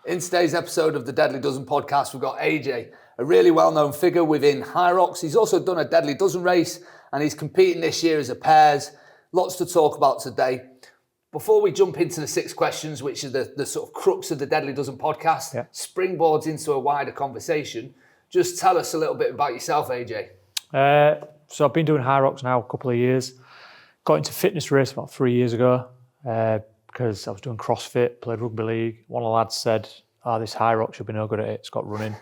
In today's episode of the Deadly Dozen podcast, we've got AJ, a really well-known figure within High Rocks. He's also done a Deadly Dozen race and he's competing this year as a pairs. Lots to talk about today. Before we jump into the 6 questions, which are the sort of crux of the Deadly Dozen podcast, springboards into a wider conversation, just tell us a little bit about yourself, AJ. So I've been doing High Rocks now a couple of years. Got into fitness race about 3 years ago because I was doing CrossFit, played rugby league. One of the lads said, this High Rocks, you'll be no good at it, it's got running.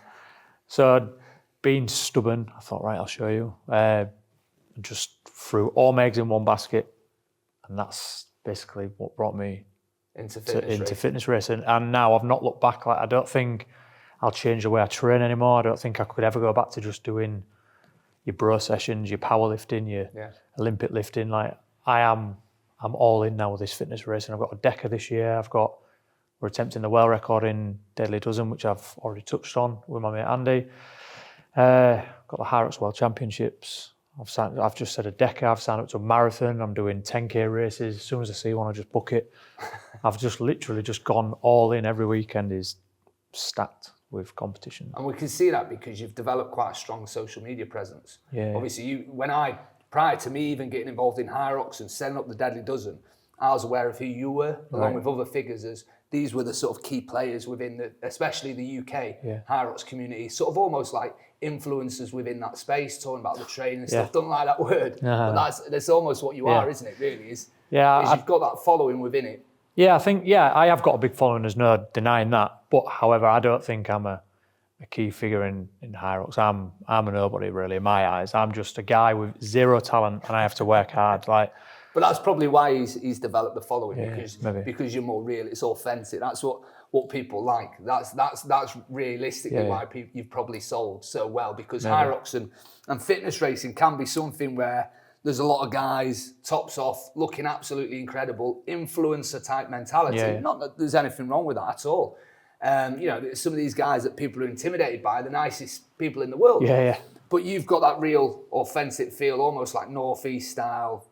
So being stubborn, I thought, right, I'll show you. And just threw all my eggs in one basket. And that's basically what brought me into fitness racing. And now I've not looked back. Like, I don't think I'll change the way I train anymore. I don't think I could ever go back to just doing your bro sessions, your powerlifting, your Olympic lifting. Like, I'm all in now with this fitness racing. I've got a Deca this year. We're attempting the world record in Deadly Dozen, which I've already touched on with my mate Andy. Got the High Rocks World Championships. I've just said a Deca. I've signed up to a marathon. I'm doing 10k races. As soon as I see one, I just book it. I've just literally just gone all in. Every weekend is stacked with competition. And we can see that because you've developed quite a strong social media presence. Yeah. Obviously, prior to me even getting involved in High Rocks and setting up the Deadly Dozen, I was aware of who you were, along with other figures, as these were the sort of key players within especially the UK High Rocks community, sort of almost like influencers within that space, talking about the training and stuff. Don't like that word, but that's almost what you are, isn't it, really? You've got that following within it. Yeah, I think, I have got a big following, there's no denying that. But however, I don't think I'm a key figure in High Rocks. I'm a nobody, really, in my eyes. I'm just a guy with zero talent and I have to work hard. But that's probably why he's developed the following, because you're more real, it's authentic. That's what people like. That's realistically why you've probably sold so well, because High Rocks and fitness racing can be something where there's a lot of guys, tops off, looking absolutely incredible, influencer type mentality. Yeah. Not that there's anything wrong with that at all. Some of these guys that people are intimidated by, the nicest people in the world. Yeah. But you've got that real authentic feel, almost like Northeast style,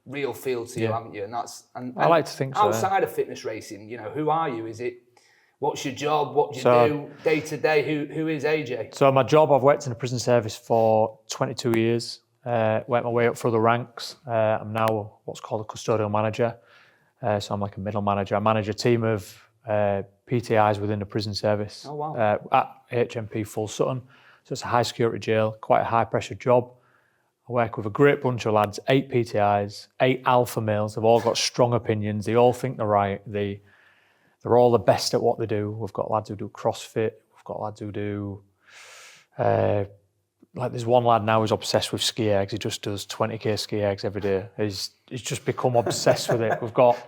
real feel to you, haven't you? And I like to think so. Outside of fitness racing, who are you? What's your job? What do you do day to day? Who is AJ? So my job, I've worked in the prison service for 22 years. Worked my way up through the ranks. I'm now what's called a custodial manager. So I'm like a middle manager. I manage a team of PTIs within the prison service at HMP Full Sutton. So it's a high security jail, quite a high pressure job. I work with a great bunch of lads, 8 PTIs, 8 alpha males. They've all got strong opinions. They all think they're right. They're all the best at what they do. We've got lads who do CrossFit. We've got lads who do, there's one lad now who's obsessed with ski ergs. He just does 20k ski ergs every day. He's just become obsessed with it. We've got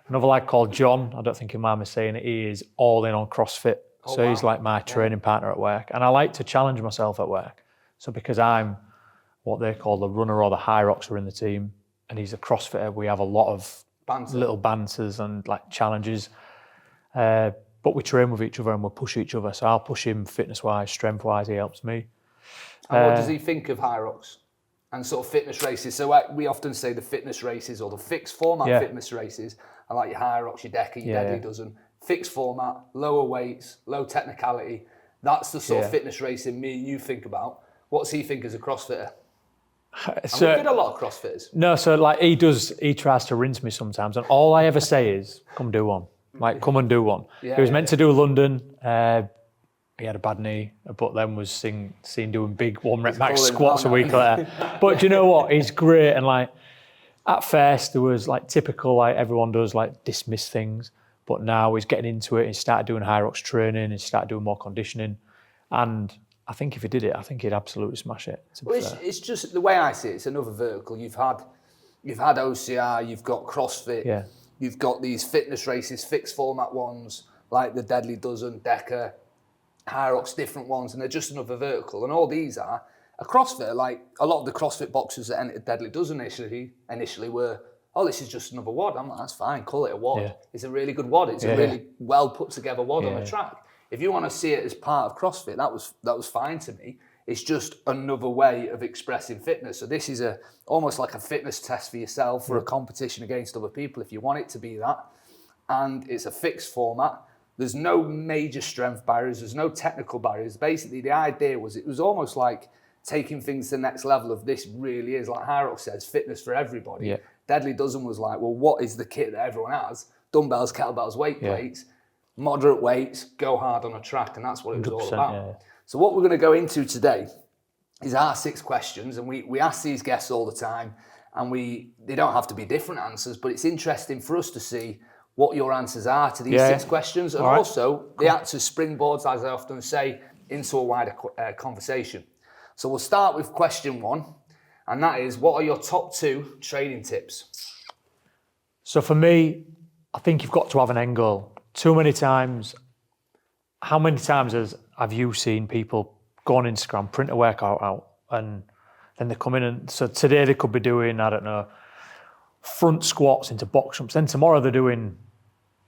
another lad called John. I don't think you mind me saying it. He is all in on CrossFit. He's like my training partner at work. And I like to challenge myself at work. So because I'm what they call the runner or the High Rockser in the team, and he's a CrossFitter, we have a lot of little banters and challenges. But we train with each other and we push each other. So I'll push him fitness-wise, strength-wise, he helps me. And what does he think of High Rocks and sort of fitness races? So we often say the fitness races or the fixed format fitness races. I like your High Rocks, your Deca, your Deadly Dozen. Fixed format, lower weights, low technicality. That's the sort of fitness racing me and you think about. What's he think as a CrossFitter? So, we get a lot of CrossFitters. No, so he tries to rinse me sometimes, and all I ever say is, come do one. Come and do one. He was meant to do London. He had a bad knee, but then was seen doing big 1 rep max squats a week later. But do you know what? He's great. And at first there was typical, everyone does, dismiss things. But now he's getting into it. He started doing High Rocks training. He started doing more conditioning. And I think if he did it, I think he'd absolutely smash it. Well, it's just the way I see it. It's another vertical. You've had OCR. You've got CrossFit. Yeah. You've got these fitness races, fixed format ones like the Deadly Dozen, Deca, High Rocks, different ones, and they're just another vertical. And all these are a CrossFit. A lot of the CrossFit boxers that entered Deadly Dozen initially were, this is just another WOD. I'm like, that's fine. Call it a WOD. Yeah. It's a really good WOD. It's a really well put together WOD on the track. If you want to see it as part of CrossFit, that was fine to me. It's just another way of expressing fitness. So this is almost like a fitness test for yourself, for a competition against other people, if you want it to be that. And it's a fixed format. There's no major strength barriers. There's no technical barriers. Basically, the idea was it was almost like taking things to the next level of this really is, like Hyrox says, fitness for everybody. Yeah. Deadly Dozen was like, well, what is the kit that everyone has? Dumbbells, kettlebells, weight plates, moderate weights, go hard on a track. And that's what it was all about. Yeah. So what we're going to go into today is our 6 questions. And we ask these guests all the time. And they don't have to be different answers, but it's interesting for us to see what your answers are to these 6 questions. And also, they act as springboards, as I often say, into a wider conversation. So we'll start with question 1. And that is, what are your top 2 training tips? So for me, I think you've got to have an end goal. Too many times, how many times have you seen people go on Instagram, print a workout out, and then they come in and, so today they could be doing, I don't know, front squats into box jumps. Then tomorrow they're doing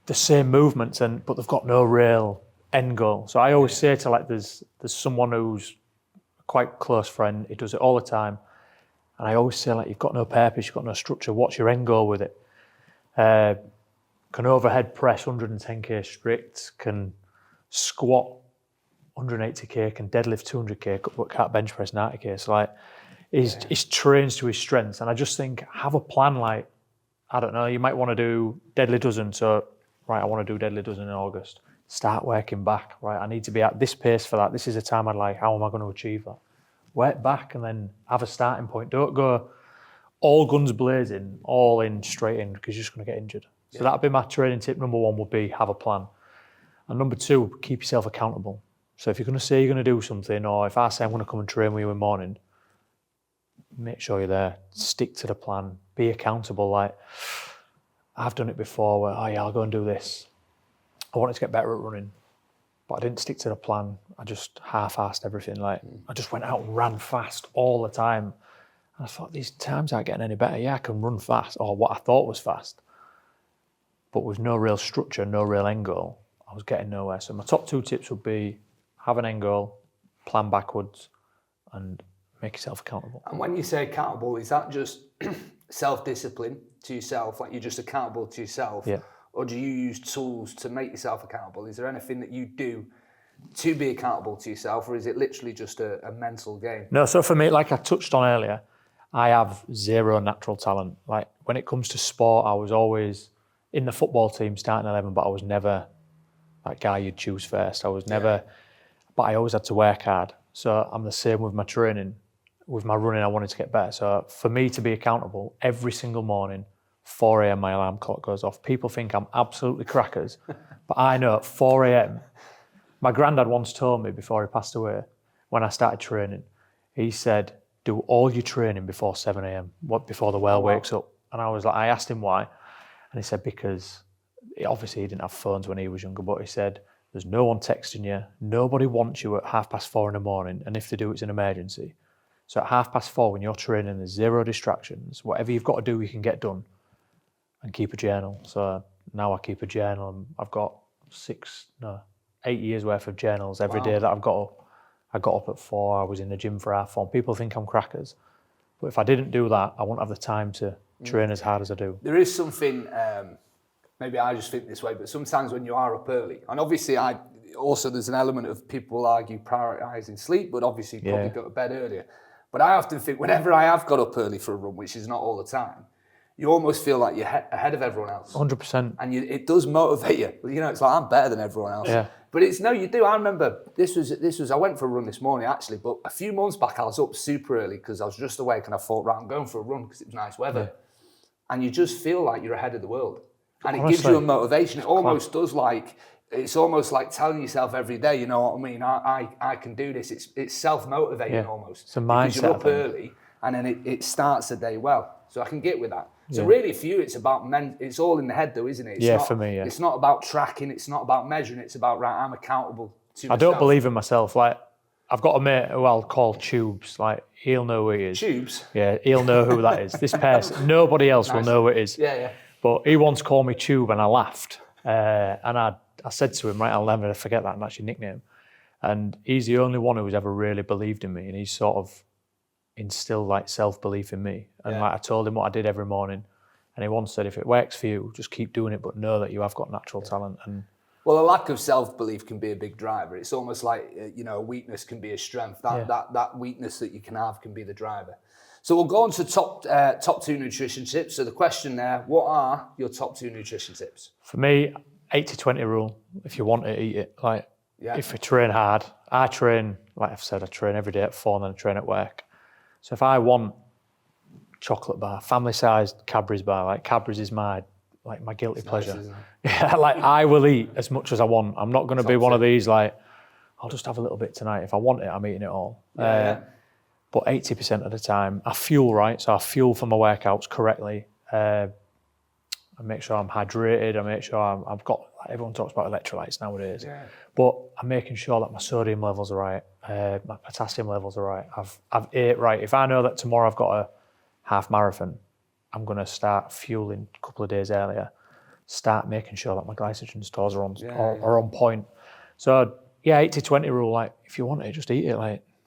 the same movements, but they've got no real end goal. So I always say to, like, there's someone who's a quite close friend, he does it all the time. And I always say, like, you've got no purpose, you've got no structure. What's your end goal with it? Can overhead press 110k strict, can squat 180k, can deadlift 200k, but can't bench press 90k. So, like, he trains to his strengths. And I just think, have a plan. Like, I don't know, you might want to do deadly dozen. So, right, I want to do deadly dozen in August. Start working back, right? I need to be at this pace for that. This is the time I'd like. How am I going to achieve that? Work back and then have a starting point. Don't go all guns blazing, all in, straight in, because you're just going to get injured. So that'd be my training tip. Number 1 would be have a plan. And number 2, keep yourself accountable. So if you're going to say you're going to do something, or if I say I'm going to come and train with you in the morning, make sure you're there. Stick to the plan. Be accountable. Like, I've done it before where, I'll go and do this. I wanted to get better at running, but I didn't stick to the plan. I just half-assed everything. Like, I just went out and ran fast all the time. And I thought, these times aren't getting any better. Yeah, I can run fast, or what I thought was fast. But with no real structure, no real end goal, I was getting nowhere. So my top 2 tips would be have an end goal, plan backwards, and make yourself accountable. And when you say accountable, is that just self-discipline to yourself, like you're just accountable to yourself? Yeah. Or do you use tools to make yourself accountable? Is there anything that you do to be accountable to yourself, or is it literally just a mental game? No, so for me, like I touched on earlier, I have 0 natural talent. Like, when it comes to sport, I was always in the football team starting 11, but I was never that guy you'd choose first. I was never, but I always had to work hard. So I'm the same with my training. With my running, I wanted to get better. So for me to be accountable, every single morning, 4 a.m. my alarm clock goes off. People think I'm absolutely crackers, but I know at 4 a.m. My granddad once told me before he passed away, when I started training, he said, do all your training before 7 a.m., before the world wakes up. And I was like, I asked him why. And he said, because obviously he didn't have phones when he was younger, but he said, there's no one texting you. Nobody wants you at 4:30 in the morning. And if they do, it's an emergency. So at 4:30, when you're training, there's 0 distractions. Whatever you've got to do, you can get done. And keep a journal. So now I keep a journal. And I've got 8 years worth of journals every day that I've got up. I got up at 4, I was in the gym for 4:30. People think I'm crackers. But if I didn't do that, I wouldn't have the time to train as hard as I do. There is something, maybe I just think this way, but sometimes when you are up early, and obviously there's an element of people argue prioritising sleep, but obviously you probably go to bed earlier. But I often think whenever I have got up early for a run, which is not all the time, you almost feel like you're ahead of everyone else. 100%. And it does motivate you. You know, it's like, I'm better than everyone else. Yeah. But you do. I remember this was, I went for a run this morning actually, but a few months back I was up super early because I was just awake and I thought, right, I'm going for a run because it was nice weather. Yeah. And you just feel like you're ahead of the world. And it gives you a motivation. It almost does it's almost like telling yourself every day, you know what I mean? I can do this. It's self-motivating almost. It's a mindset. Because you're up early and then it starts the day well. So I can get with that. So really for you, it's about it's all in the head though, isn't it? It's for me, It's not about tracking, it's not about measuring, it's about, right, I'm accountable to myself. I don't believe in myself. Like, I've got a mate who I'll call Tubes. Like, he'll know who he is. Tubes? Yeah, he'll know who that is. This person, nobody else will know who it is. Yeah. But he once called me Tube and I laughed. And I said to him, right, I'll never forget that, and that's your nickname. And he's the only one who's ever really believed in me, and he's sort of instilled like self-belief in me. And like I told him what I did every morning, and he once said, if it works for you, just keep doing it, but know that you have got natural talent. And Well, a lack of self-belief can be a big driver. It's almost like, a weakness can be a strength. That weakness that you can have can be the driver. So we'll go on to top 2 nutrition tips. So the question there, what are your top 2 nutrition tips? For me, 80-20 rule. If you want it, eat it. If you train hard, I train, like I've said, I train every day at 4 and then I train at work. So if I want chocolate bar, family-sized Cadbury's bar, like Cadbury's is my guilty pleasure. Nice, isn't it? Yeah, I will eat as much as I want. I'm not going to be one of these I'll just have a little bit tonight. If I want it, I'm eating it all. But 80% of the time, I fuel right. So I fuel for my workouts correctly. I make sure I'm hydrated. I make sure I've got, everyone talks about electrolytes nowadays. Yeah. But I'm making sure that my sodium levels are right. My potassium levels are right. I've ate right. If I know that tomorrow I've got a half marathon, I'm going to start fueling a couple of days earlier, start making sure that my glycogen stores are on point. So, 80-20 rule, if you want it, just eat it.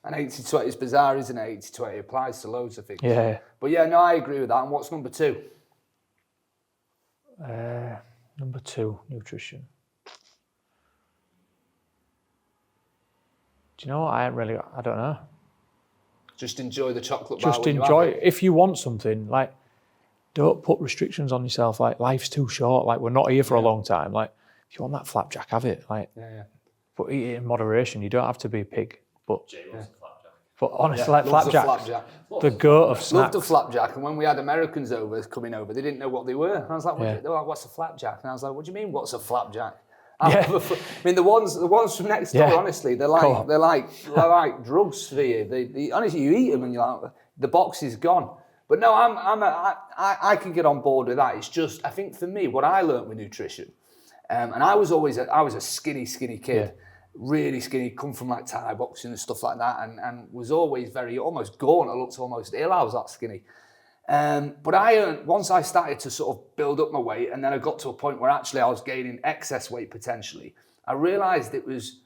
And 80-20 is bizarre, isn't it? 80-20 applies to loads of things. Yeah. But I agree with that. And what's number 2? Number 2, nutrition. Do you know what? I don't know. Just enjoy the chocolate bar. Just enjoy it. If you want something, don't put restrictions on yourself. Life's too short. We're not here for a long time. If you want that flapjack, have it. But eat it in moderation. You don't have to be a pig. But honestly, flapjack, the goat of snacks. Loved the flapjack. And when we had Americans coming over, they didn't know what they were. And I was like, they were like, what's a flapjack? And I was like, what do you mean, what's a flapjack? The ones from next door, honestly, they're like drugs for you. Honestly, you eat them and you're like, the box is gone. But no, I can get on board with that. It's just, I think for me, what I learned with nutrition, and I was a skinny kid, really skinny, come from Thai boxing and stuff like that, and was always almost gaunt. I looked almost ill. I was that skinny. But once I started to sort of build up my weight, and then I got to a point where actually I was gaining excess weight potentially, I realised it was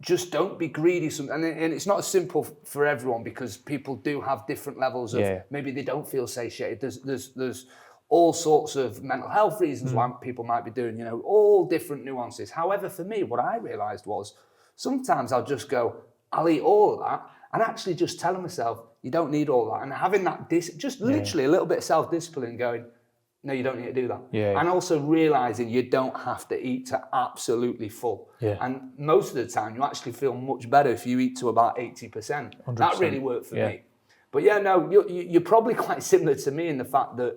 just don't be greedy. And it's not as simple for everyone because people do have different levels of, maybe they don't feel satiated. There's all sorts of mental health reasons why people might be doing, all different nuances. However, for me, what I realised was sometimes I'll just go, I'll eat all of that, and actually just telling myself, you don't need all that. And having that, literally a little bit of self-discipline going, no, you don't need to do that. And also realising you don't have to eat to absolutely full. And most of the time, you actually feel much better if you eat to about 80%. 100%. That really worked for me. But you're probably quite similar to me in the fact that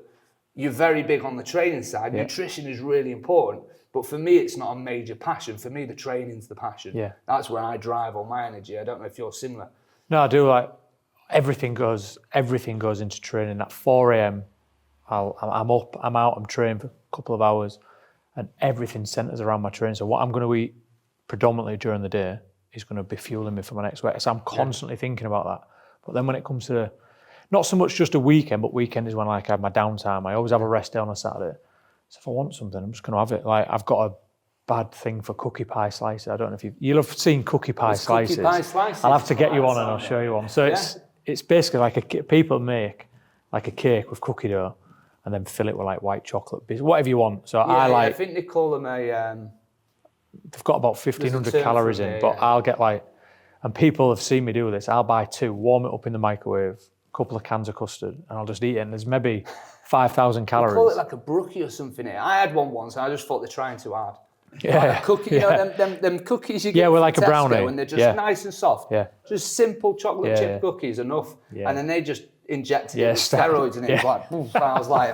you're very big on the training side. Nutrition is really important. But for me, it's not a major passion. For me, the training's the passion. That's where I drive all my energy. I don't know if you're similar. No, I do. Everything goes into training. At 4 a.m, I'm up, I'm out, I'm training for a couple of hours, and everything centres around my training. So what I'm going to eat predominantly during the day is going to be fueling me for my next week. So I'm constantly thinking about that. But then when it comes to not so much just a weekend, but weekend is when I have my downtime. I always have a rest day on a Saturday. So if I want something, I'm just going to have it. I've got a bad thing for cookie pie slices. I don't know if you'll have seen cookie pie slices. Cookie pie slices. I'll have to get you on and I'll show you one. So it's basically people make a cake with cookie dough and then fill it with white chocolate bits, whatever you want. So I think they call them they've got about 1,500 calories in, but I'll get and people have seen me do this. I'll buy 2, warm it up in the microwave, a couple of cans of custard, and I'll just eat it. And there's maybe 5,000 calories. They call it a brookie or something here. I had one once and I just thought they're trying too hard. A cookie, them cookies you get with from a brownie, Tesco, and they're just nice and soft. Just simple chocolate chip cookies, enough. And then they just injected it with steroids, and it was like, boom. And I was like,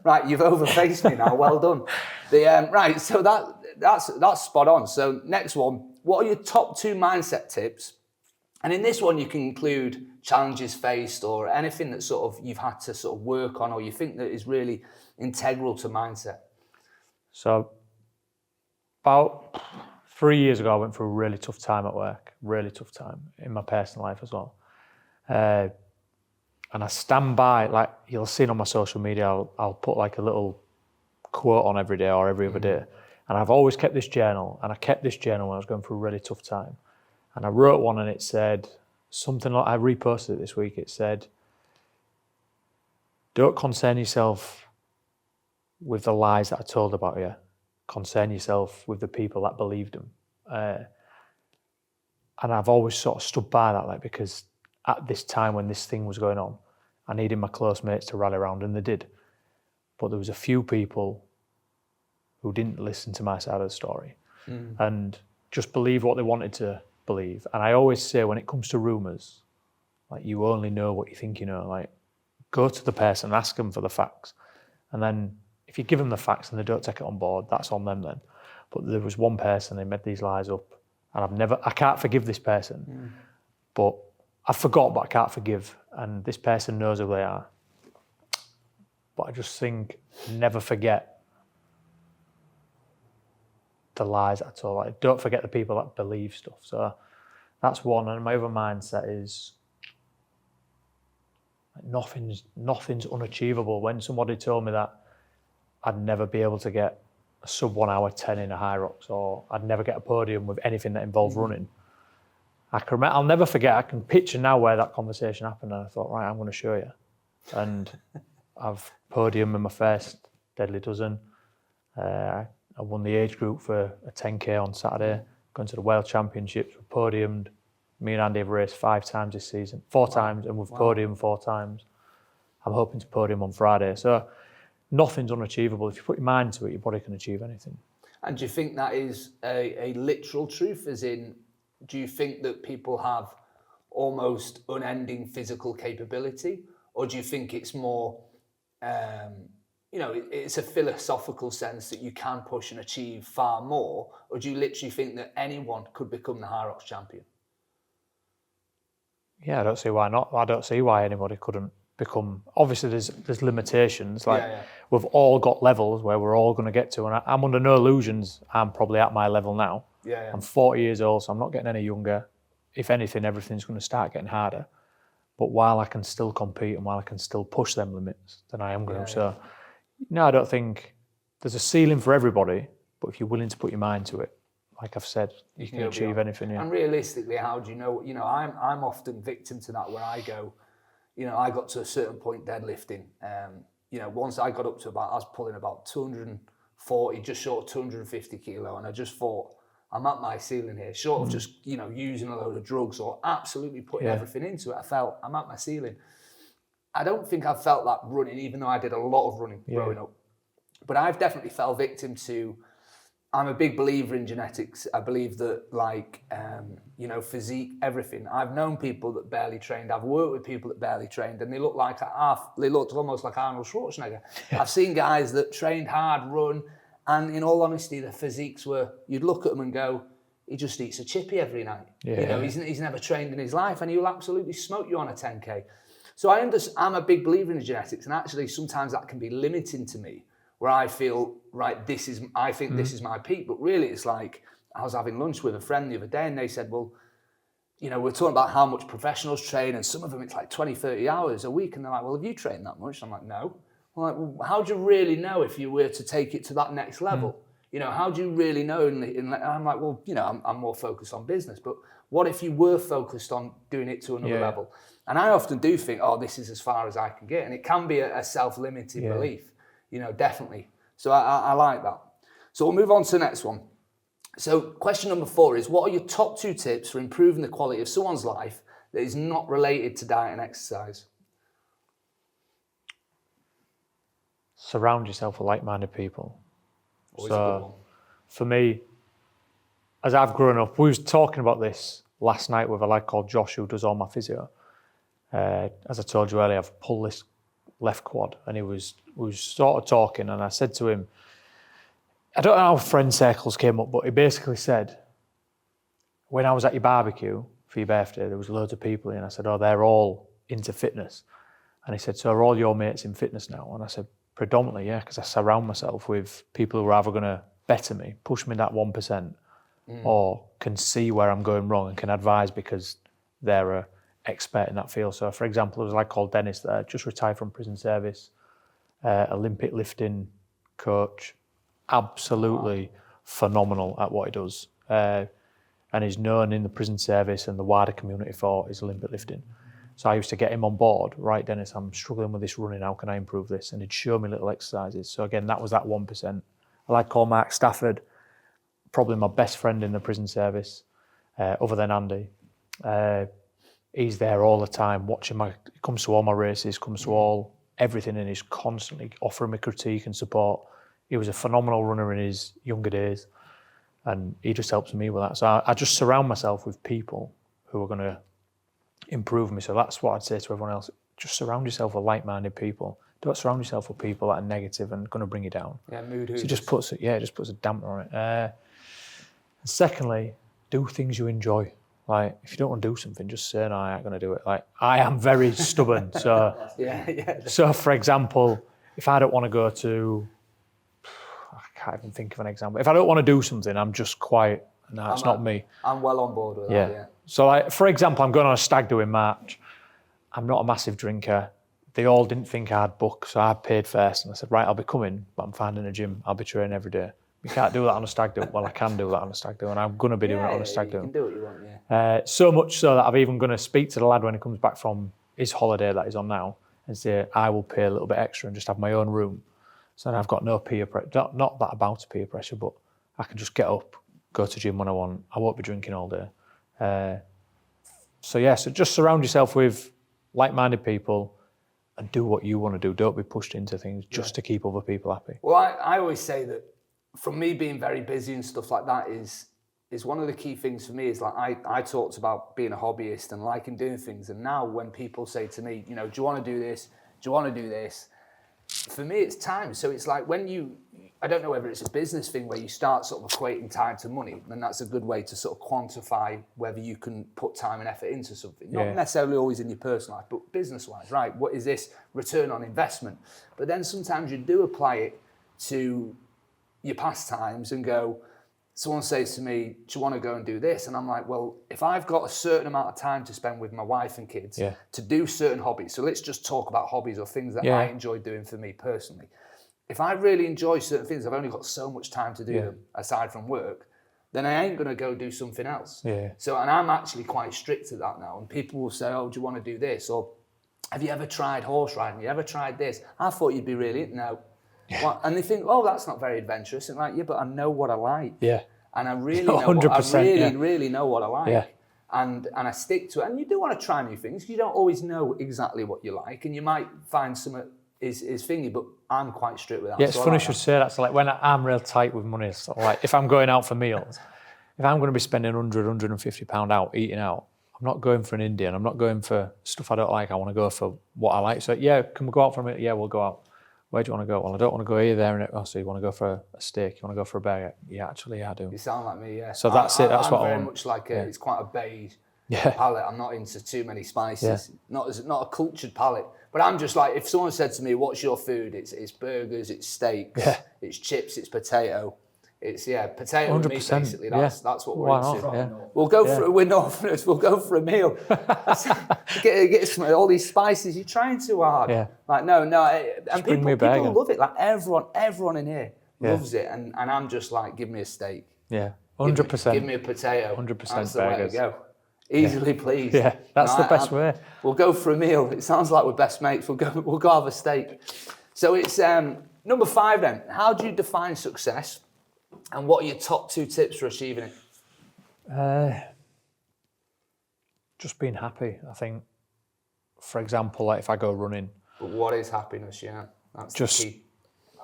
right, you've overfaced me now. Well done. Right, so that's spot on. So next one, what are your top 2 mindset tips? And in this one, you can include challenges faced or anything that sort of you've had to sort of work on, or you think that is really integral to mindset. So about 3 years ago, I went through a really tough time at work, really tough time in my personal life as well. And I stand by, you'll see on my social media, I'll put a little quote on every day or every other day. And I've always kept this journal, and I kept this journal when I was going through a really tough time. And I wrote one and it said something I reposted it this week. It said, don't concern yourself with the lies that are told about you. concern yourself with the people that believed them. And I've always sort of stood by that, like, because at this time when this thing was going on, I needed my close mates to rally around, and they did. But there was a few people who didn't listen to my side of the story and just believe what they wanted to believe. And I always say, when it comes to rumours, like, you only know what you think you know. Like, go to the person and ask them for the facts. And then if you give them the facts and they don't take it on board, that's on them then. But there was one person, they made these lies up, and I can't forgive this person. But I forgot, but I can't forgive. And this person knows who they are. But I just think, never forget the lies I told. Like, don't forget the people that believe stuff. So that's one. And my other mindset is, nothing's unachievable. When somebody told me that I'd never be able to get a sub 1 hour 10 in a high rocks, or I'd never get a podium with anything that involved running, I'll never forget. I can picture now where that conversation happened, and I thought, right, I'm going to show you. And I've podiumed in my first deadly dozen. I won the age group for a 10K on Saturday, going to the World Championships, we podiumed. Me and Andy have raced 5 times this season, 4 times, and we've podiumed 4 times. I'm hoping to podium on Friday. So nothing's unachievable. If you put your mind to it, your body can achieve anything. And do you think that is a literal truth? As in, do you think that people have almost unending physical capability? Or do you think it's more, it's a philosophical sense that you can push and achieve far more? Or do you literally think that anyone could become the High Rocks champion? Yeah, I don't see why not. I don't see why anybody couldn't become. Obviously, there's limitations. Like, we've all got levels where we're all going to get to, and I'm under no illusions. I'm probably at my level now. I'm 40 years old, so I'm not getting any younger. If anything, everything's going to start getting harder. But while I can still compete and while I can still push them limits, then I am going to. So, no, I don't think there's a ceiling for everybody. But if you're willing to put your mind to it, like I've said, you can achieve anything. Yeah. And realistically, how do you know? I'm often victim to that, where I go, I got to a certain point deadlifting. Once I got up to I was pulling about 240, just short of 250 kilo, and I just thought, I'm at my ceiling here, short of just, using a load of drugs or absolutely putting everything into it. I felt I'm at my ceiling. I don't think I've felt that running, even though I did a lot of running growing up. But I've definitely fell victim to, I'm a big believer in genetics. I believe that, physique, everything. I've known people that barely trained. I've worked with people that barely trained, and they looked almost like Arnold Schwarzenegger. I've seen guys that trained hard, run, and in all honesty, the physiques were, you'd look at them and go, he just eats a chippy every night. He's never trained in his life, and he'll absolutely smoke you on a 10K. So I'm a big believer in genetics, and actually sometimes that can be limiting to me, where I feel, right, I think this is my peak. But really, it's like, I was having lunch with a friend the other day, and they said, well, we're talking about how much professionals train, and some of them it's like 20, 30 hours a week. And they're like, well, have you trained that much? I'm like, no. I'm like, well, how do you really know if you were to take it to that next level? How do you really know? And I'm like, well, I'm more focused on business. But what if you were focused on doing it to another level? And I often do think, this is as far as I can get. And it can be a self-limiting belief. Definitely. So I like that. So we'll move on to the next one. So question number 4 is, what are your top 2 tips for improving the quality of someone's life that is not related to diet and exercise? Surround yourself with like-minded people. Always a good one. For me, as I've grown up, we was talking about this last night with a lad called Josh who does all my physio. As I told you earlier, I've pulled this left quad, and we was sort of talking, and I said to him, I don't know how friend circles came up, but he basically said, when I was at your barbecue for your birthday, there was loads of people, and I said, they're all into fitness. And he said, so are all your mates in fitness now? And I said, predominantly, yeah, because I surround myself with people who are either going to better me, push me that 1%, or can see where I'm going wrong and can advise because they're a expert in that field. So, for example, there was a lad called Dennis there, just retired from prison service, Olympic lifting coach, absolutely phenomenal at what he does, and he's known in the prison service and the wider community for his Olympic lifting. So I used to get him on board. Right, Dennis, I'm struggling with this running. How can I improve this? And he'd show me little exercises. So again, that was that 1%. a lad called Mark Stafford, probably my best friend in the prison service, other than Andy. He's there all the time watching he comes to all my races, comes to everything, and he's constantly offering me critique and support. He was a phenomenal runner in his younger days, and he just helps me with that. So I just surround myself with people who are going to improve me. So that's what I'd say to everyone else. Just surround yourself with like-minded people. Don't surround yourself with people that are negative and going to bring you down. Yeah, mood. So it just puts a damper on it. And secondly, do things you enjoy. Like, if you don't want to do something, just say, no, I ain't going to do it. Like, I am very stubborn. So, So, for example, if I don't want to go to, I can't even think of an example. If I don't want to do something, I'm just quiet. No, it's not me. I'm well on board with that, yeah. So, like, for example, I'm going on a stag do in March. I'm not a massive drinker. They all didn't think I'd book, so I paid first. And I said, right, I'll be coming, but I'm finding a gym. I'll be training every day. You can't do that on a stag do. Well, I can do that on a stag do, and I'm going to be doing it on a stag do. You can do what you want, so much so that I'm even going to speak to the lad when he comes back from his holiday that he's on now and say, I will pay a little bit extra and just have my own room. So then I've got no peer pressure. Not that about peer pressure, but I can just get up, go to gym when I want. I won't be drinking all day. So just surround yourself with like-minded people and do what you want to do. Don't be pushed into things just to keep other people happy. Well, I always say that from me being very busy and stuff like that is one of the key things for me is like I talked about being a hobbyist and liking doing things. And now when people say to me, do you want to do this? Do you want to do this? For me, it's time. So it's like when I don't know whether it's a business thing where you start sort of equating time to money, then that's a good way to sort of quantify whether you can put time and effort into something. Not necessarily always in your personal life, but business-wise, right? What is this return on investment? But then sometimes you do apply it to your pastimes and go, someone says to me, do you want to go and do this? And I'm like, well, if I've got a certain amount of time to spend with my wife and kids to do certain hobbies, so let's just talk about hobbies or things that I enjoy doing for me personally. If I really enjoy certain things, I've only got so much time to do them aside from work, then I ain't going to go do something else. So, and I'm actually quite strict at that now. And people will say, oh, do you want to do this? Or have you ever tried horse riding? Have you ever tried this? I thought you'd be really, no. Well, and they think, oh, that's not very adventurous. And like, yeah, but I know what I like. And I really know really know what I like. And I stick to it. And you do want to try new things. You don't always know exactly what you like. And you might find some is thingy, but I'm quite strict with that. Yeah, it's funny you should say that. So like when I'm real tight with money, so like if I'm going out for meals, if I'm going to be spending £150 out, eating out, I'm not going for an Indian. I'm not going for stuff I don't like. I want to go for what I like. So can we go out for a meal? Yeah, we'll go out. Where do you want to go? Well, I don't want to go here, there, and it. Oh, so you want to go for a steak? You want to go for a burger? Yeah, actually, I do. You sound like me, yeah. So that's it. That's I'm what I want. very much like it's quite a beige palate. I'm not into too many spices. Not a cultured palate. But I'm just like, if someone said to me, "What's your food?" It's burgers, it's steaks, it's chips, it's potato. It's potato and meat basically. That's what we're into. We'll go for we're Northerners. We'll go for a meal. get some all these spices. You're trying too hard. Like no, and people love it. Like everyone in here loves it, and I'm just like, give me a steak. 100%. Give me a potato. 100% That's the way to go. Easily pleased. That's the best way. We'll go for a meal. It sounds like we're best mates. We'll go have a steak. So it's number 5 then. How do you define success? And what are your top 2 tips for achieving it? Just being happy. I think, for example, like if I go running. But what is happiness? That's just the key.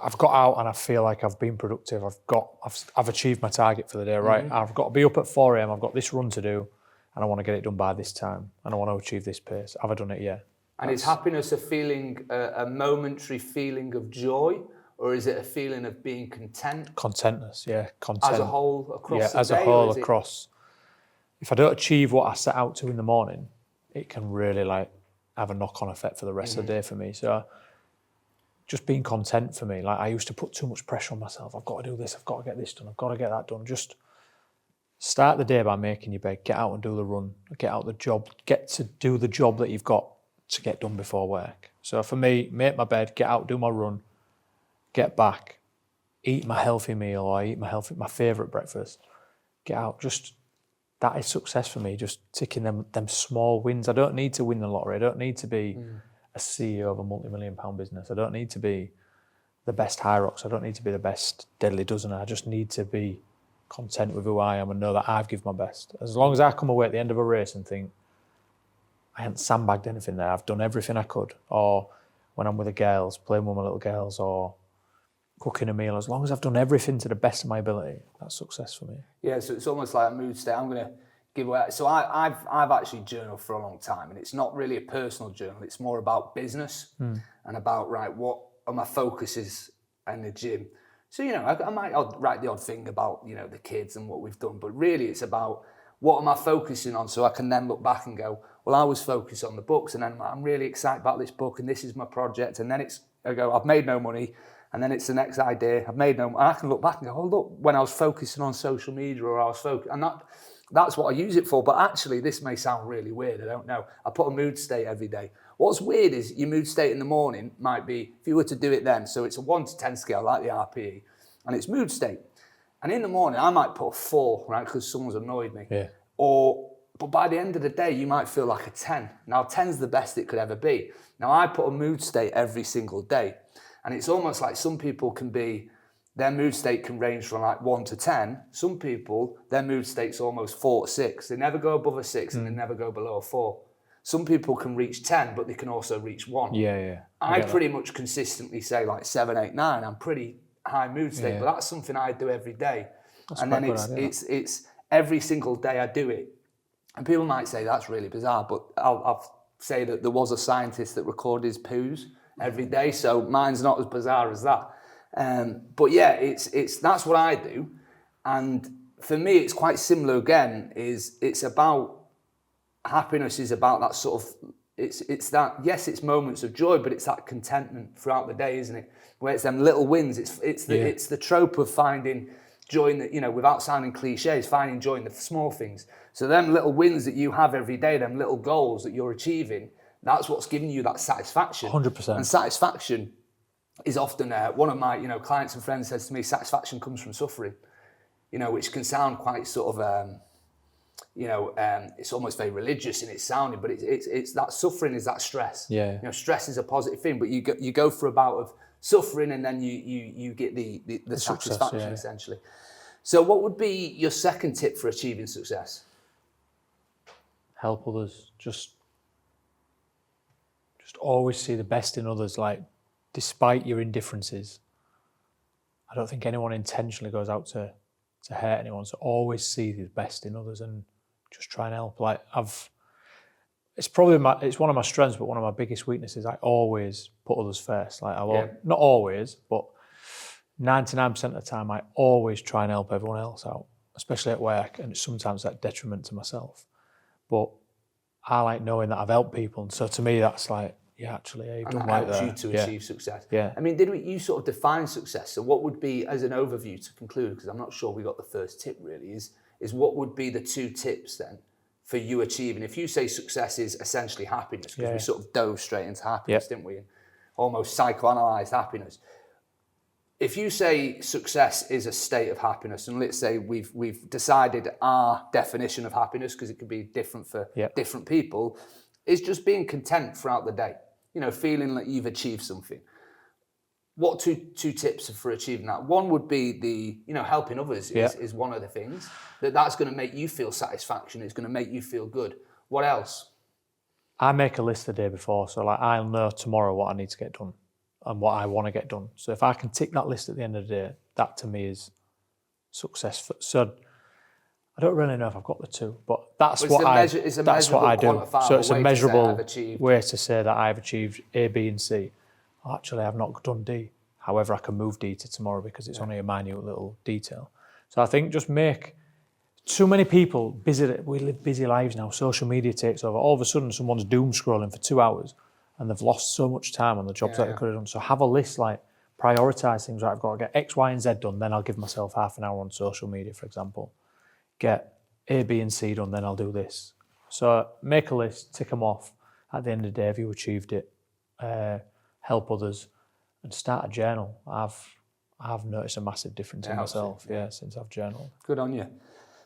I've got out and I feel like I've been productive. I've achieved my target for the day. Right, I've got to be up at 4 a.m. I've got this run to do, and I want to get it done by this time, and I want to achieve this pace. Have I done it? Yeah. And is happiness a feeling, a momentary feeling of joy? Or is it a feeling of being content? Contentness, content. As a whole, across the day? As a whole, across. If I don't achieve what I set out to in the morning, it can really have a knock-on effect for the rest of the day for me. So just being content for me. Like I used to put too much pressure on myself. I've got to do this. I've got to get this done. I've got to get that done. Just start the day by making your bed. Get out and do the run. Get out the job. Get to do the job that you've got to get done before work. So for me, make my bed, get out, do my run, get back, eat my healthy meal or eat my favourite breakfast, get out. Just that is success for me, just ticking them small wins. I don't need to win the lottery. I don't need to be a CEO of a multi-million-pound business. I don't need to be the best high rocks. I don't need to be the best deadly dozen. I just need to be content with who I am and know that I've given my best. As long as I come away at the end of a race and think, I hadn't sandbagged anything there, I've done everything I could. Or when I'm with the girls, playing with my little girls, or cooking a meal, as long as I've done everything to the best of my ability, that's success for me. Yeah, so it's almost like a mood state. I'm going to give away. So I've actually journaled for a long time, and it's not really a personal journal. It's more about business and about, right, what are my focuses in the gym. So, you know, I'll write the odd thing about, you know, the kids and what we've done, but really it's about what am I focusing on, so I can then look back and go, well, I was focused on the books, and then I'm really excited about this book, and this is my project, and then I go, I've made no money, and then it's the next idea, I've made no money, and I can look back and go, oh, look, when I was focusing on social media, or I was focused, and that's what I use it for. But actually, this may sound really weird, I don't know. I put a mood state every day. What's weird is your mood state in the morning might be, if you were to do it then, so it's a 1 to 10 scale, like the RPE, and it's mood state. And in the morning, I might put a 4, right, because someone's annoyed me. Yeah. But by the end of the day, you might feel like a 10. Now, 10's the best it could ever be. Now, I put a mood state every single day. And it's almost like some people their mood state can range from like 1 to 10. Some people, their mood state's almost 4 to 6. They never go above a 6 and they never go below a 4. Some people can reach 10, but they can also reach 1. Yeah. I pretty much consistently say like 7, 8, 9. I'm pretty high mood state, but that's something I do every day. And then it's every single day I do it. And people might say that's really bizarre, but I'll say that there was a scientist that recorded his poos every day, so mine's not as bizarre as that. But yeah, it's that's what I do. And for me, it's quite similar again, it's about happiness, is about that sort of, it's that, yes, it's moments of joy, but it's that contentment throughout the day, isn't it? Where it's them little wins. It's the trope of finding joy in the, you know, without sounding cliches, finding joy in the small things. So them little wins that you have every day, them little goals that you're achieving, that's what's giving you that satisfaction. 100%. And satisfaction is often, one of my, you know, clients and friends says to me, satisfaction comes from suffering, you know, which can sound quite sort of, it's almost very religious in its sounding, but it's that suffering is that stress. Yeah. You know, stress is a positive thing, but you go for a bout of suffering, and then you get the satisfaction, success, essentially. So what would be your second tip for achieving success? Help others. Just always see the best in others, like, despite your indifferences. I don't think anyone intentionally goes out to hurt anyone, so always see the best in others and just try and help. Like, it's one of my strengths, but one of my biggest weaknesses. I always put others first. Like, not always, but 99% of the time, I always try and help everyone else out, especially at work, and it's sometimes at detriment to myself. But I like knowing that I've helped people, and so to me, that's like, you've done right there. Helps you to achieve success. Yeah. I mean, you sort of define success? So what would be, as an overview to conclude, because I'm not sure we got the first tip really, is what would be the 2 tips then for you achieving? If you say success is essentially happiness, because we sort of dove straight into happiness, didn't we? And almost psychoanalyzed happiness. If you say success is a state of happiness, and let's say we've decided our definition of happiness, because it could be different for different people, is just being content throughout the day. You know, feeling like you've achieved something. What two tips for achieving that? One would be helping others is one of the things. That's going to make you feel satisfaction. It's going to make you feel good. What else? I make a list the day before, so like I'll know tomorrow what I need to get done and what I want to get done. So if I can tick that list at the end of the day, that to me is success. So I don't really know if I've got the 2, but that's what I do. So it's a measurable way to say that I've achieved A, B, and C. Well, actually, I've not done D. However, I can move D to tomorrow because it's only a minute little detail. So I think just make too many people busy. We live busy lives now. Social media takes over. All of a sudden, someone's doom scrolling for 2 hours, and they've lost so much time on the jobs that they could have done. So have a list, like prioritize things. Right, I've got to get X, Y, and Z done. Then I'll give myself half an hour on social media, for example. Get A, B, and C done, then I'll do this. So make a list, tick them off. At the end of the day, have you achieved it? Help others, and start a journal. I've noticed a massive difference in myself, since I've journaled. Good on you.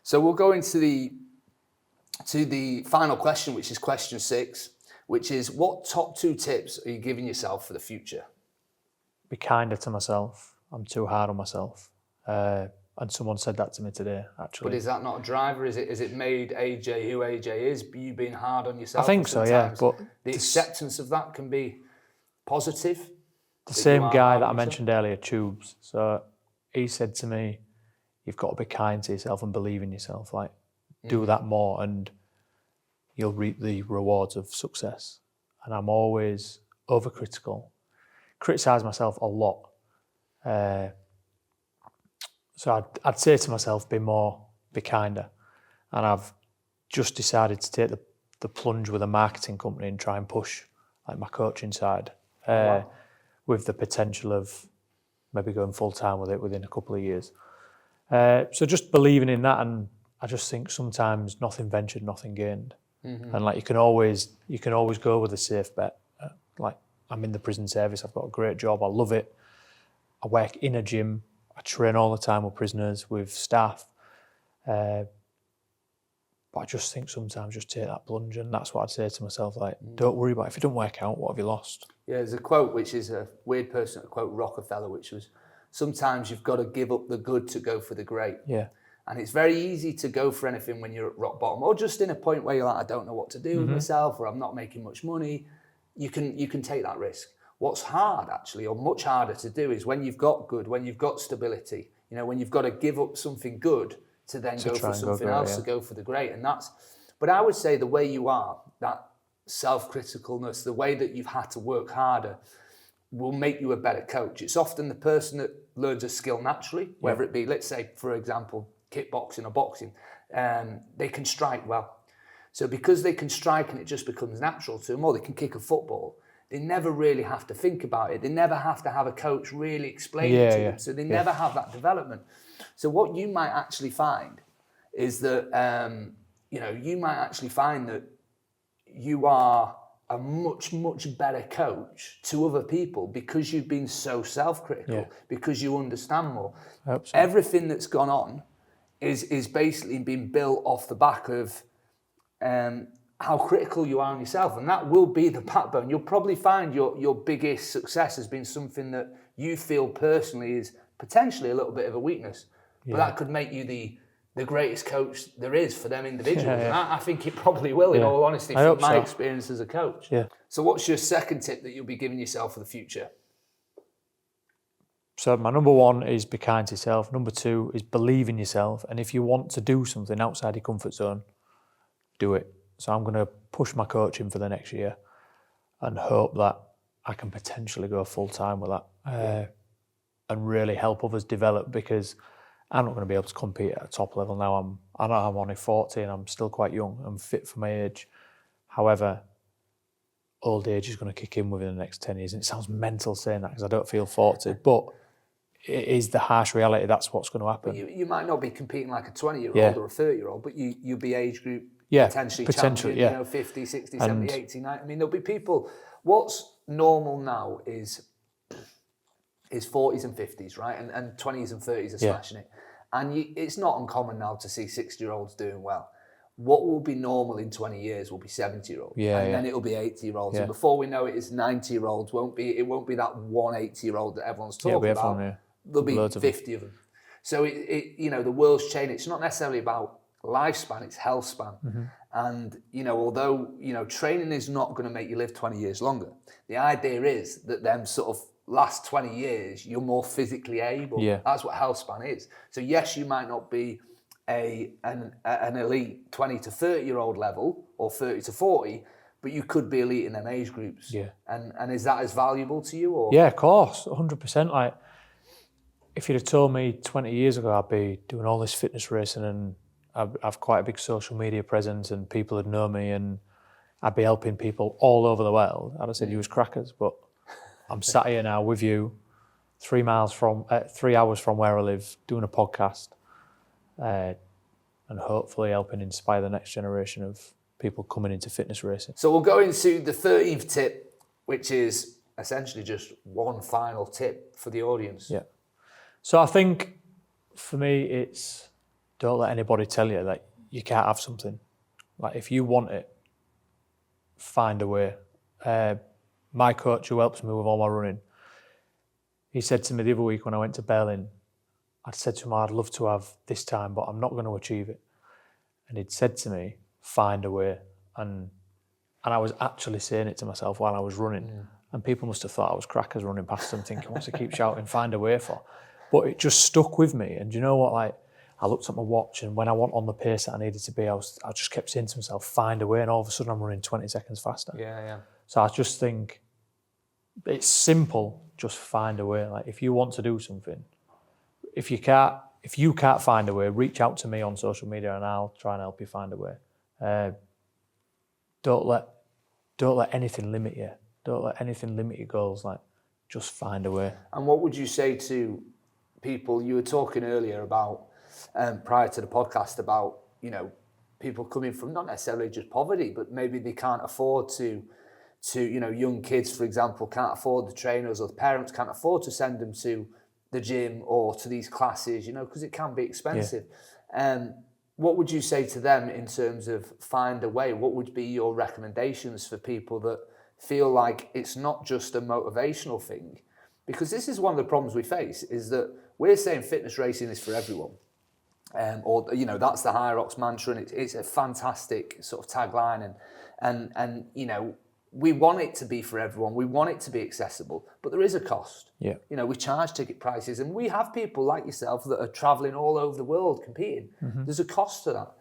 So we'll go into the final question, which is question 6, which is, what top 2 tips are you giving yourself for the future? be kinder to myself. I'm too hard on myself. And someone said that to me today, actually. But is that not a driver? Is it made AJ who AJ is? You being hard on yourself? I think so, yeah. But the acceptance of that can be positive. The same guy that I mentioned earlier, Tubes. So he said to me, "You've got to be kind to yourself and believe in yourself. Like, do that more, and you'll reap the rewards of success." And I'm always overcritical, criticise myself a lot. So I'd say to myself, be kinder. And I've just decided to take the plunge with a marketing company and try and push like my coaching side, with the potential of maybe going full time with it within a couple of years. So just believing in that, and I just think sometimes nothing ventured, nothing gained. And like you can always go with a safe bet. Like I'm in the prison service, I've got a great job, I love it. I work in a gym. I train all the time with prisoners, with staff. But I just think sometimes just take that plunge, and that's what I'd say to myself, like, don't worry about it. If it doesn't work out, what have you lost? Yeah, there's a quote, which is a weird person to quote Rockefeller, which was, sometimes you've got to give up the good to go for the great. Yeah. And it's very easy to go for anything when you're at rock bottom, or just in a point where you're like, I don't know what to do with myself, or I'm not making much money. You can take that risk. What's hard, actually, or much harder to do, is when you've got good, when you've got stability, when you've got to give up something good to then go for something else, to go for the great. And but I would say the way you are, that self-criticalness, the way that you've had to work harder, will make you a better coach. It's often the person that learns a skill naturally, whether it be, let's say, for example, kickboxing or boxing, they can strike well. So because they can strike and it just becomes natural to them, or they can kick a football, they never really have to think about it. They never have to have a coach really explain it to them. So they never have that development. So what you might actually find is that, you might actually find that you are a much, much better coach to other people because you've been so self-critical, because you understand more. Everything that's gone on is basically been built off the back of how critical you are on yourself, and that will be the backbone. You'll probably find your biggest success has been something that you feel personally is potentially a little bit of a weakness, but that could make you the greatest coach there is for them individuals. And I think it probably will, in all honesty, from my experience as a coach. So what's your second tip that you'll be giving yourself for the future? So my number one is be kind to yourself. Number two is believe in yourself. And if you want to do something outside your comfort zone, do it. So I'm going to push my coaching for the next year and hope that I can potentially go full time with that and really help others develop, because I'm not going to be able to compete at a top level now. I know I'm only 40 and I'm still quite young. I'm fit for my age. However, old age is going to kick in within the next 10 years. And it sounds mental saying that because I don't feel 40, but it is the harsh reality. That's what's going to happen. But you might not be competing like a 20-year-old or a 30-year-old, but you'll be age group potentially champion, 50, 60, 70, 80, 90. I mean, there'll be people. What's normal now is 40s and 50s, right? And 20s and 30s are smashing it. And it's not uncommon now to see 60-year-olds doing well. What will be normal in 20 years will be 70-year-olds. And then it'll be 80-year-olds. And before we know it, it's 90-year-olds. It won't be that one 80-year-old that everyone's talking about. There'll be 50 of them. So the world's changing. It's not necessarily about lifespan, it's health span. And although training is not going to make you live 20 years longer, the idea is that them sort of last 20 years you're more physically able. That's what health span is. So yes, you might not be an elite 20 to 30-year-old level or 30 to 40, but you could be elite in them age groups. And is that as valuable to you? Or? Yeah, of course, 100%. Like, if you'd have told me 20 years ago I'd be doing all this fitness racing and I've quite a big social media presence and people would know me and I'd be helping people all over the world, I'd have said you was crackers. But I'm sat here now with you, 3 hours from where I live, doing a podcast, and hopefully helping inspire the next generation of people coming into fitness racing. So we'll go into the 13th tip, which is essentially just one final tip for the audience. So I think for me, it's don't let anybody tell you that you can't have something. Like, if you want it, find a way. My coach, who helps me with all my running, He said to me the other week when I went to Berlin, I'd said to him, I'd love to have this time, but I'm not going to achieve it. And he'd said to me, find a way. And I was actually saying it to myself while I was running. Yeah. And people must have thought I was crackers running past them thinking, what's he keep shouting, find a way for? But it just stuck with me. And you know what, like, I looked at my watch, and when I wasn't on the pace that I needed to be, I just kept saying to myself, find a way. And all of a sudden I'm running 20 seconds faster. Yeah. So I just think it's simple, just find a way. Like, if you want to do something, if you can't find a way, reach out to me on social media and I'll try and help you find a way. Don't let anything limit you. Don't let anything limit your goals. Like, just find a way. And what would you say to people? You were talking earlier about, prior to the podcast, about, you know, people coming from not necessarily just poverty, but maybe they can't afford to, you know, young kids, for example, can't afford the trainers, or the parents can't afford to send them to the gym or to these classes, you know, because it can be expensive. Yeah. What would you say to them in terms of find a way? What would be your recommendations for people that feel like it's not just a motivational thing? Because this is one of the problems we face, is that we're saying fitness racing is for everyone. Or, you know, that's the Hyrox mantra, and it's a fantastic sort of tagline. And you know, we want it to be for everyone. We want it to be accessible, but there is a cost. Yeah. You know, we charge ticket prices, and we have people like yourself that are traveling all over the world competing. Mm-hmm. There's a cost to that.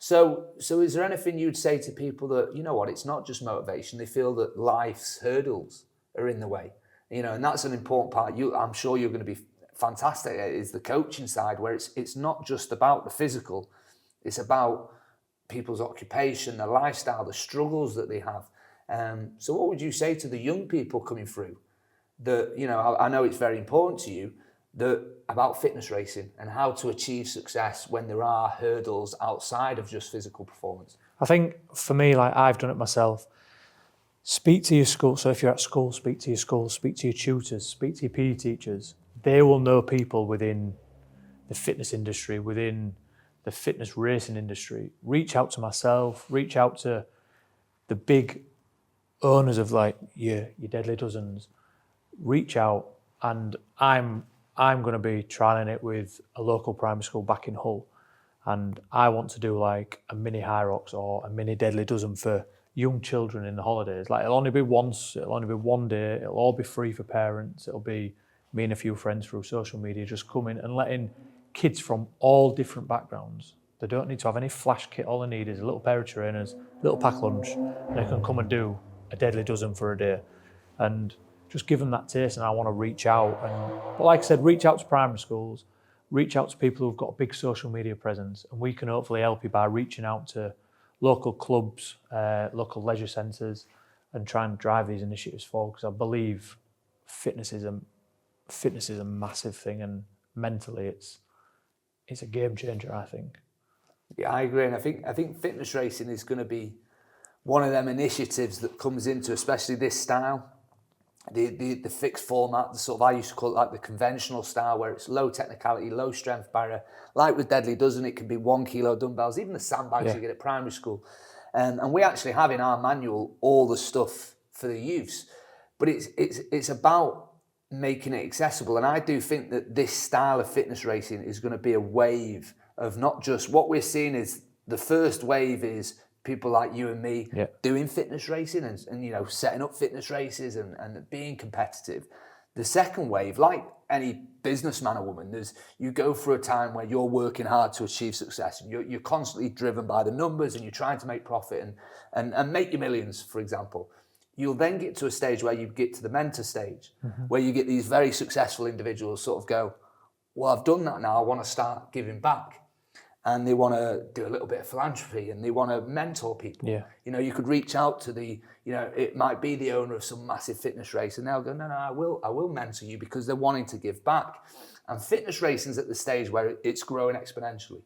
So is there anything you'd say to people that, you know what, it's not just motivation. They feel that life's hurdles are in the way, you know, and that's an important part. I'm sure you're going to be fantastic at, is the coaching side, where it's not just about the physical. It's about people's occupation, their lifestyle, the struggles that they have. So what would you say to the young people coming through that, you know, I know it's very important to you, that about fitness racing and how to achieve success when there are hurdles outside of just physical performance? I think for me, like, I've done it myself. Speak to your school. So if you're at school, speak to your school, speak to your tutors, speak to your PE teachers. They will know people within the fitness industry, within the fitness racing industry. Reach out to myself, reach out to the big owners of, like, your Deadly Dozens. Reach out, and I'm going to be trialling it with a local primary school back in Hull, and I want to do like a mini Hyrox or a mini Deadly Dozen for young children in the holidays. Like, it'll only be once, it'll only be one day, it'll all be free for parents. It'll be me and a few friends through social media just coming and letting kids from all different backgrounds. They don't need to have any flash kit. All they need is a little pair of trainers, a little pack lunch, and they can come and do a Deadly Dozen for a day. And just give them that taste, and I want to reach out. But like I said, reach out to primary schools, reach out to people who've got a big social media presence, and we can hopefully help you by reaching out to local clubs, local leisure centres, and try and drive these initiatives forward, because I believe fitness is a massive thing, and mentally it's a game changer, I think. Yeah, I agree, and I think fitness racing is going to be one of them initiatives that comes into, especially this style, the fixed format, the sort of, I used to call it like the conventional style, where it's low technicality, low strength barrier. Like with Deadly Dozen, it can be 1 kilo dumbbells, even the sandbags you get at primary school. And we actually have in our manual all the stuff for the youths, but it's about making it accessible. And I do think that this style of fitness racing is going to be a wave of not just what we're seeing is the first wave is people like you and me doing fitness racing and you know, setting up fitness races and being competitive. The second wave, like any businessman or woman, you go through a time where you're working hard to achieve success, and you're constantly driven by the numbers, and you're trying to make profit and make your millions, for example. You'll then get to a stage where you get to the mentor stage, where you get these very successful individuals sort of go, well, I've done that now, I want to start giving back. And they want to do a little bit of philanthropy, and they want to mentor people. Yeah. You know, you could reach out to it might be the owner of some massive fitness race, and they'll go, no, I will mentor you, because they're wanting to give back. And fitness racing's at the stage where it's growing exponentially.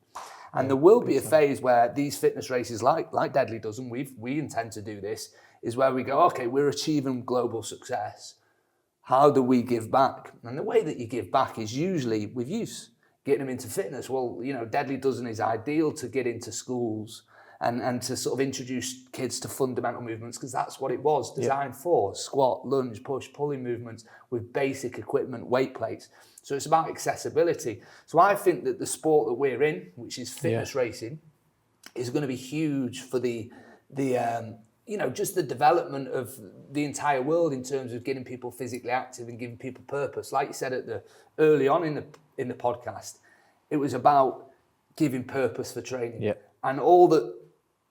And there will be a phase where these fitness races, like Deadly Dozen, we intend to do this, is where we go, okay, we're achieving global success. How do we give back? And the way that you give back is usually with youth. Getting them into fitness. Well, you know, Deadly Dozen is ideal to get into schools and to sort of introduce kids to fundamental movements, because that's what it was designed for: squat, lunge, push, pulling movements with basic equipment, weight plates. So it's about accessibility. So I think that the sport that we're in, which is fitness racing, is going to be huge for the just the development of the entire world in terms of getting people physically active and giving people purpose. Like you said early on in the podcast, it was about giving purpose for training. Yeah. And all that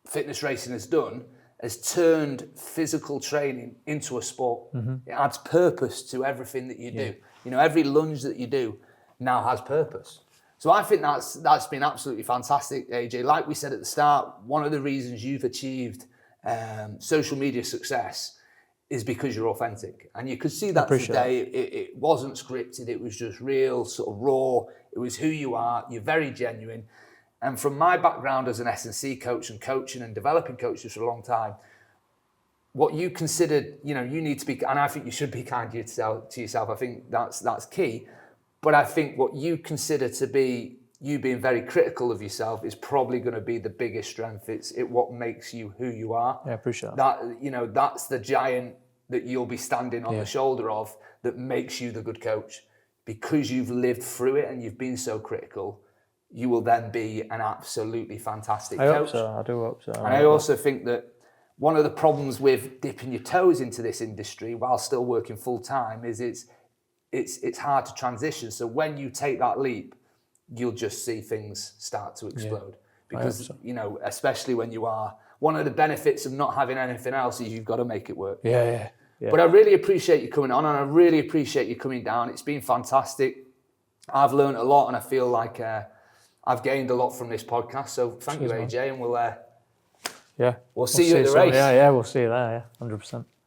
fitness racing has done has turned physical training into a sport. It adds purpose to everything that you do. You know, every lunge that you do now has purpose. So I think that's been absolutely fantastic, AJ. Like we said at the start, one of the reasons you've achieved social media success is because you're authentic. And you could see that today. It wasn't scripted. It was just real, sort of raw. It was who you are. You're very genuine. And from my background as an S&C coach and coaching and developing coaches for a long time, what you considered, you need to be, and I think you should be kind to yourself. I think that's key. But I think what you consider to be you being very critical of yourself is probably going to be the biggest strength. It's what makes you who you are. Yeah, I appreciate that. That's the giant that you'll be standing on the shoulder of that makes you the good coach. Because you've lived through it and you've been so critical, you will then be an absolutely fantastic coach. I hope so. I do hope so. And I also think that one of the problems with dipping your toes into this industry while still working full time is it's hard to transition. So when you take that leap, you'll just see things start to explode. Because, especially when you are, one of the benefits of not having anything else is you've got to make it work. Yeah. But I really appreciate you coming on, and I really appreciate you coming down. It's been fantastic. I've learned a lot, and I feel like I've gained a lot from this podcast. So thank you, AJ, and we'll see you at the race. Yeah, we'll see you there, 100%.